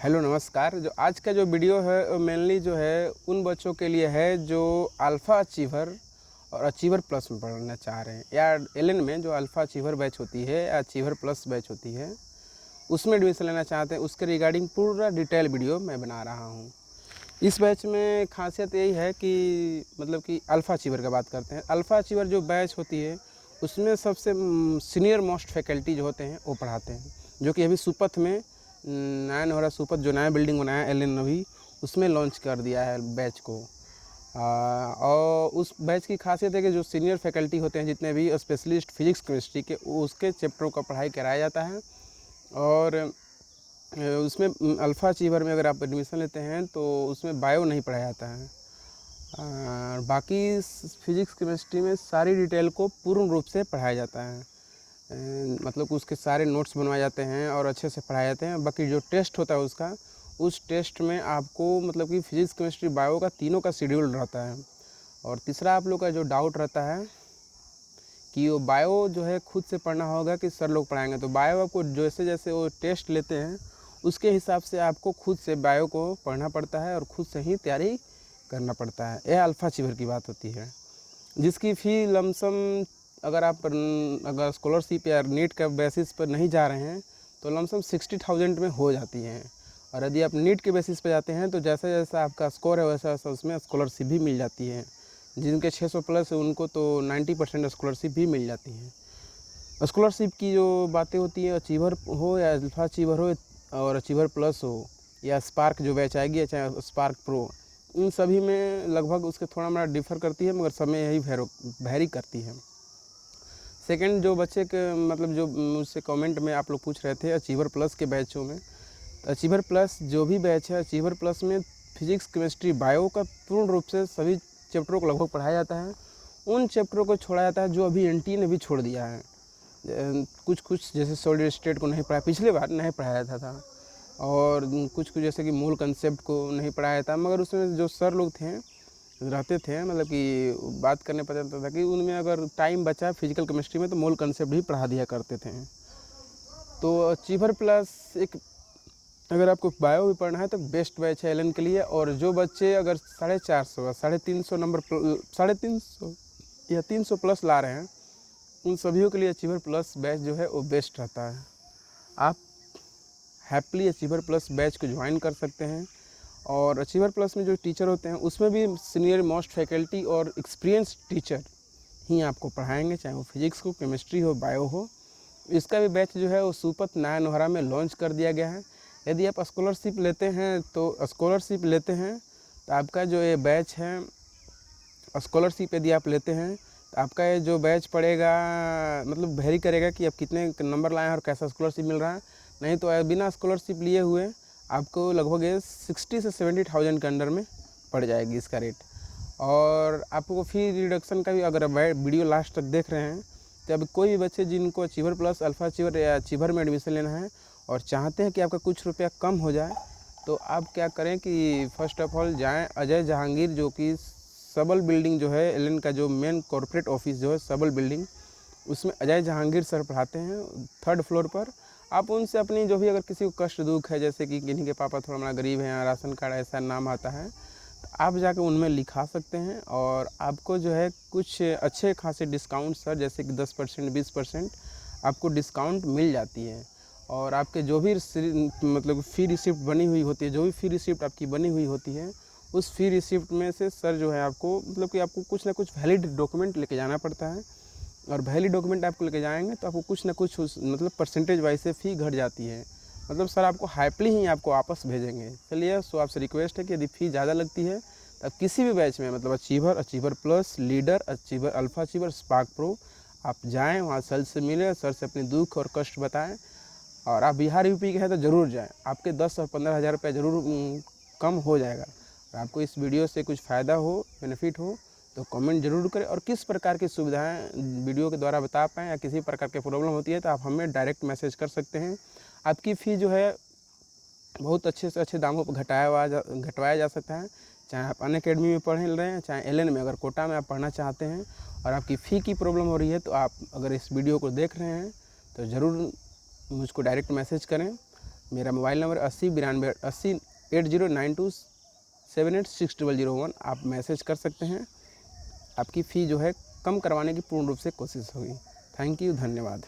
Hello नमस्कार। जो आज का जो वीडियो है मेनली जो है उन बच्चों के लिए है जो अल्फ़ा अचीवर और अचीवर प्लस में पढ़ना चाह रहे हैं, या एलन में जो अल्फ़ा अचीवर बैच होती है या अचीवर प्लस बैच होती है उसमें एडमिशन लेना चाहते हैं। उसके रिगार्डिंग पूरा डिटेल वीडियो मैं बना रहा हूँ। इस बैच में खासियत यही है कि मतलब कि अल्फ़ा अचीवर का बात करते हैं। अल्फ़ा अचीवर जो बैच होती है उसमें सबसे सीनियर मोस्ट फैकल्टी जो होते हैं वो पढ़ाते हैं, जो कि अभी सुपथ में नया नोहरा सुपथ जो नया बिल्डिंग बनाया एलन अभी उसमें लॉन्च कर दिया है बैच को। और उस बैच की खासियत है कि जो सीनियर फैकल्टी होते हैं जितने भी स्पेशलिस्ट फिजिक्स केमिस्ट्री के उसके चैप्टरों का पढ़ाई कराया जाता है। और उसमें अल्फ़ा अचीवर में अगर आप एडमिशन लेते हैं तो उसमें बायो नहीं पढ़ाया जाता है। बाकी फिजिक्स केमिस्ट्री में सारी डिटेल को पूर्ण रूप से पढ़ाया जाता है। मतलब उसके सारे नोट्स बनवाए जाते हैं और अच्छे से पढ़ाए जाते हैं। बाकी जो टेस्ट होता है उसका, उस टेस्ट में आपको मतलब कि फिजिक्स केमिस्ट्री बायो का तीनों का शेड्यूल रहता है। और तीसरा आप लोग का जो डाउट रहता है कि वो बायो जो है खुद से पढ़ना होगा कि सर लोग पढ़ाएंगे, तो बायो आपको जैसे जैसे वो टेस्ट लेते हैं उसके हिसाब से आपको खुद से बायो को पढ़ना पड़ता है और खुद से ही तैयारी करना पड़ता है। यह अल्फ़ा अचीवर की बात होती है, जिसकी फ़ी लमसम अगर स्कॉलरशिप या नीट का बेसिस पर नहीं जा रहे हैं तो लमसम 60,000 में हो जाती हैं। और यदि आप नीट के बेसिस पर जाते हैं तो जैसा जैसा आपका स्कोर है वैसा वैसा उसमें स्कॉलरशिप भी मिल जाती है। जिनके 600 प्लस है उनको तो 90% स्कॉलरशिप भी मिल जाती है। स्कॉलरशिप की जो बातें होती हैं, अचीवर हो या अल्फ़ा अचीवर हो और अचीवर प्लस हो या स्पार्क जो बैच आएगी चाहे स्पार्क प्रो, इन सभी में लगभग उसके थोड़ा मोड़ा डिफ़र करती है, मगर सब में यही वैरी करती है। सेकंड, जो बच्चे के मतलब जो मुझसे कमेंट में आप लोग पूछ रहे थे अचीवर प्लस के बैचों में, तो अचीवर प्लस जो भी बैच है अचीवर प्लस में फिजिक्स केमिस्ट्री बायो का पूर्ण रूप से सभी चैप्टरों को लगभग पढ़ाया जाता है। उन चैप्टरों को छोड़ा जाता है जो अभी एनटी ने भी छोड़ दिया है। कुछ जैसे सॉलिड स्टेट को नहीं पढ़ाया, पिछले बार नहीं पढ़ाया था और कुछ जैसे कि मूल कंसेप्ट को नहीं पढ़ाया था, मगर उसमें जो सर लोग रहते थे मतलब कि बात करने पता चलता था कि उनमें अगर टाइम बचा फिजिकल केमिस्ट्री में तो मूल कंसेप्ट भी पढ़ा दिया करते थे। तो अचीवर प्लस एक, अगर आपको बायो भी पढ़ना है तो बेस्ट बैच है एलन के लिए। और जो बच्चे अगर 450 350 नंबर 350 या 300 प्लस ला रहे हैं उन सभी के लिए अचीवर प्लस बैच जो है वो बेस्ट रहता है। आप हैप्पीली अचीवर प्लस बैच को ज्वाइन कर सकते हैं। और अचीवर प्लस में जो टीचर होते हैं उसमें भी सीनियर मोस्ट फैकल्टी और एक्सपीरियंस टीचर ही आपको पढ़ाएंगे, चाहे वो फिजिक्स हो, केमिस्ट्री हो, बायो हो। इसका भी बैच जो है वो सुपथ नया नोहरा में लॉन्च कर दिया गया है। यदि आप स्कॉलरशिप लेते हैं तो आपका जो ये बैच है, स्कॉलरशिप यदि आप लेते हैं तो आपका ये जो बैच पड़ेगा मतलब वेरी करेगा कि आप कितने नंबर लाए हैं और कैसा स्कॉलरशिप मिल रहा है। नहीं तो बिना स्कॉलरशिप लिए हुए आपको लगभग 60 से 70,000 के अंडर में पड़ जाएगी इसका रेट। और आपको फी रिडक्शन का भी, अगर वीडियो लास्ट तक देख रहे हैं तो अभी कोई भी बच्चे जिनको अचीवर प्लस, अल्फ़ा अचीवर या अचीवर में एडमिशन लेना है और चाहते हैं कि आपका कुछ रुपया कम हो जाए, तो आप क्या करें कि फ़र्स्ट ऑफ ऑल जाएँ अजय जहांगीर, जो कि सबल बिल्डिंग जो है एलन का जो मेन कॉर्पोरेट ऑफिस जो है सबल बिल्डिंग, उसमें अजय जहांगीर सर पढ़ाते हैं 3rd फ्लोर पर। आप उनसे अपनी जो भी अगर किसी को कष्ट दुख है, जैसे कि किन्हीं के पापा थोड़ा मोड़ा गरीब हैं, राशन कार्ड ऐसा नाम आता है, तो आप जाकर उनमें लिखा सकते हैं और आपको जो है कुछ अच्छे खासे डिस्काउंट सर, जैसे कि 10% 20% आपको डिस्काउंट मिल जाती है। और आपके जो भी मतलब फ़ी रिसिप्ट बनी हुई होती है, जो भी फ़ी रिसिप्ट आपकी बनी हुई होती है उस फ़ी रिसिप्ट में से सर जो है आपको मतलब कि आपको कुछ ना कुछ वैलिड डॉक्यूमेंट लेके जाना पड़ता है। और वैलिड डॉक्यूमेंट आपको लेके जाएंगे तो आपको कुछ ना कुछ मतलब परसेंटेज वाइज से फ़ी घट जाती है। मतलब सर आपको हैप्पीली ही आपको वापस भेजेंगे। चलिए, सो आपसे रिक्वेस्ट है कि यदि फ़ी ज़्यादा लगती है तो आप किसी भी बैच में मतलब achiever, achiever plus, leader, achiever, alpha achiever, spark pro, आप जाएँ वहाँ सर से मिलें, सर से अपने दुख और कष्ट बताएँ। और आप बिहार यूपी के हैं तो ज़रूर जाएँ, आपके 10 और 15,000 रुपये ज़रूर कम हो जाएगा। और आपको इस वीडियो से कुछ फ़ायदा हो, बेनिफिट हो तो कमेंट ज़रूर करें। और किस प्रकार की सुविधाएं वीडियो के द्वारा बता पाएँ या किसी प्रकार की प्रॉब्लम होती है तो आप हमें डायरेक्ट मैसेज कर सकते हैं। आपकी फ़ी जो है बहुत अच्छे से अच्छे दामों पर घटवाया जा सकता है। चाहे आप अनअकैडमी में पढ़ रहे हैं, चाहे एलन में, अगर कोटा में आप पढ़ना चाहते हैं और आपकी फ़ी की प्रॉब्लम हो रही है, तो आप अगर इस वीडियो को देख रहे हैं तो ज़रूर मुझको डायरेक्ट मैसेज करें। मेरा मोबाइल नंबर 80928092786001। आप मैसेज कर सकते हैं। आपकी फ़ी जो है कम करवाने की पूर्ण रूप से कोशिश होगी। थैंक यू, धन्यवाद।